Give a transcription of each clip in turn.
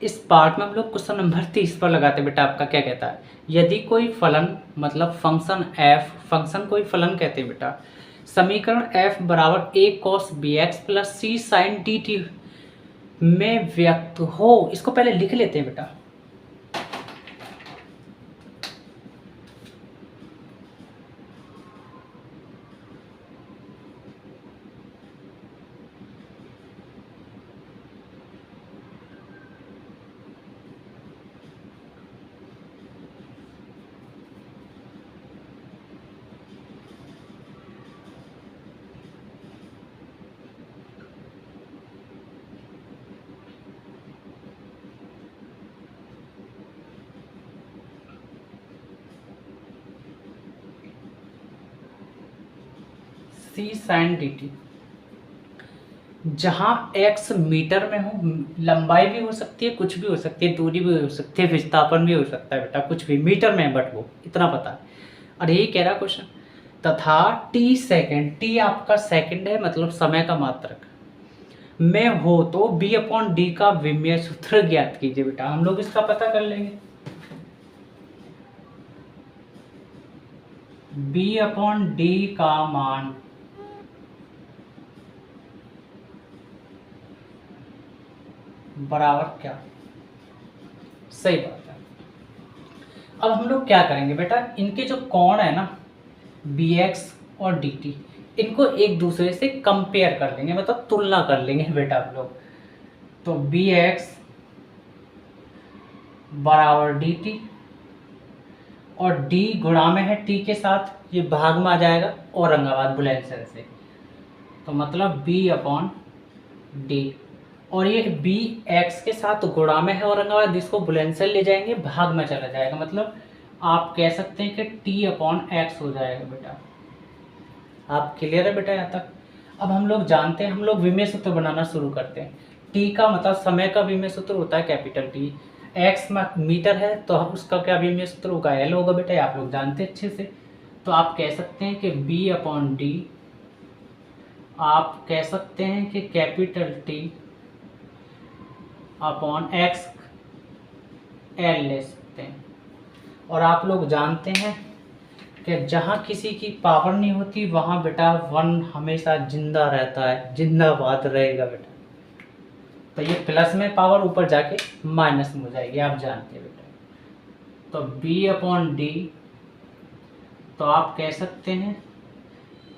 इस पार्ट में हम लोग क्वेश्चन नंबर 30 पर लगाते हैं। बेटा आपका क्या कहता है, यदि कोई फलन मतलब फंक्शन एफ, फंक्शन कोई फलन कहते हैं बेटा, समीकरण एफ बराबर ए कॉस बी एक्स प्लस सी साइन डी टी में व्यक्त हो। इसको पहले लिख लेते हैं बेटा। सी साइन डी टी, जहाँ x मीटर में हो, लंबाई भी हो सकती है, कुछ भी हो सकती है, दूरी भी हो सकती है, विस्थापन भी हो सकता है बेटा, कुछ भी मीटर में है, बट वो इतना पता है। और यही कह रहा क्वेश्चन, तथा t सेकेंड, t आपका सेकेंड है मतलब समय का मात्रक में हो तो b अपॉन डी का विमेय सूत्र ज्ञात कीजिए। बेटा हम लोग इसका पता कर लेंगे, b अपॉन डी का मान बराबर क्या, सही बात है। अब हम लोग क्या करेंगे बेटा, इनके जो कोण है ना bx और dt, इनको एक दूसरे से कंपेयर कर लेंगे, मतलब तुलना कर लेंगे बेटा आप लोग। तो bx बराबर dt और d गुणा में है t के साथ, ये भाग में आ जाएगा औरंगाबाद बुलंदशहर से, तो मतलब b अपॉन डी, और ये बी एक्स के साथ गुणा में है औरंगाबाद, जिसको बुलंदशहर ले जाएंगे भाग में चला जाएगा, मतलब आप कह सकते हैं कि टी अपॉन एक्स हो जाएगा बेटा। आप क्लियर है बेटा यहाँ तक। अब हम लोग जानते हैं, हम लोग विमेय सूत्र बनाना शुरू करते हैं। टी का मतलब समय का विमेय सूत्र होता है कैपिटल टी, एक्स मीटर है तो उसका क्या विमेय सूत्र होगा, एल होगा बेटा, आप लोग जानते हैं अच्छे से। तो आप कह सकते हैं कि बी अपॉन डी, आप कह सकते हैं कि capital T upon x L ले सकते हैं। और आप लोग जानते हैं कि जहाँ किसी की पावर नहीं होती वहाँ बेटा वन हमेशा जिंदा रहता है, जिंदाबाद रहेगा बेटा। तो ये प्लस में पावर ऊपर जाके माइनस में हो जाएगी, आप जानते हैं बेटा। तो b अपॉन डी, तो आप कह सकते हैं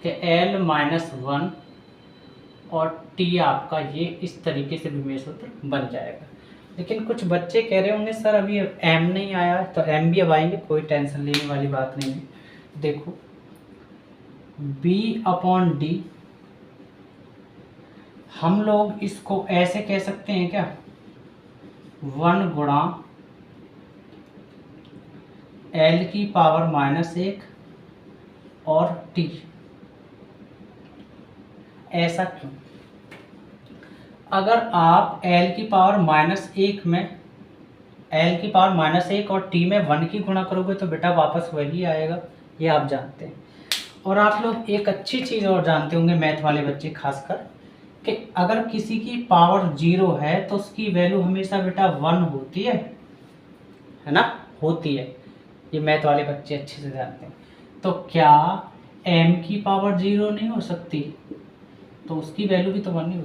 कि l माइनस वन और t आपका ये इस तरीके से विमेय सूत्र बन जाएगा। लेकिन कुछ बच्चे कह रहे होंगे सर अभी m नहीं आया, तो m भी अब आएंगे, कोई टेंशन लेने वाली बात नहीं है। देखो b अपॉन डी, हम लोग इसको ऐसे कह सकते हैं क्या, 1 गुणा l की पावर माइनस 1 और t, ऐसा क्यों? अगर आप l की पावर माइनस 1 में l की पावर माइनस 1 और t में 1 की गुणा करोगे तो बेटा वापस वही आएगा, ये आप जानते हैं। और आप लोग एक अच्छी चीज़ और जानते होंगे मैथ वाले बच्चे खासकर, कि अगर किसी की पावर 0 है तो उसकी वैल्यू हमेशा बेटा 1 होती है ना, होती है। ये मैथ वाले बच्चे अच्छे से जानते हैं। तो क्या m की पावर 0 नहीं हो सकती, तो उसकी वैल्यू भी तो 1 ही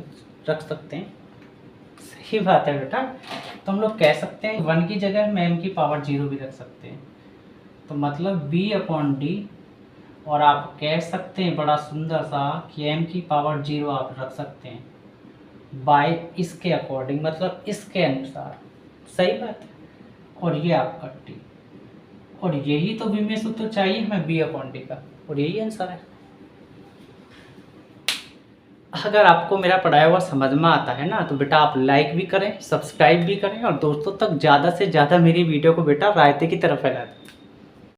रख सकते हैं। सही बात है बेटा। तो हम लोग कह सकते हैं 1 की जगह हम m की पावर 0 भी रख सकते हैं। तो मतलब b अपॉन डी, और आप कह सकते हैं बड़ा सुंदर सा कि m की पावर 0 आप रख सकते हैं बाय इसके अकॉर्डिंग, मतलब इसके अनुसार। सही बात है। और ये आपका t, और यही तो विमेय सूत्र चाहिए हमें b अपॉन डी का, और यही आंसर है। अगर आपको मेरा पढ़ाया हुआ समझ में आता है ना, तो बेटा आप लाइक भी करें, सब्सक्राइब भी करें, और दोस्तों तक ज़्यादा से ज़्यादा मेरी वीडियो को बेटा रायते की तरफ फैला दें।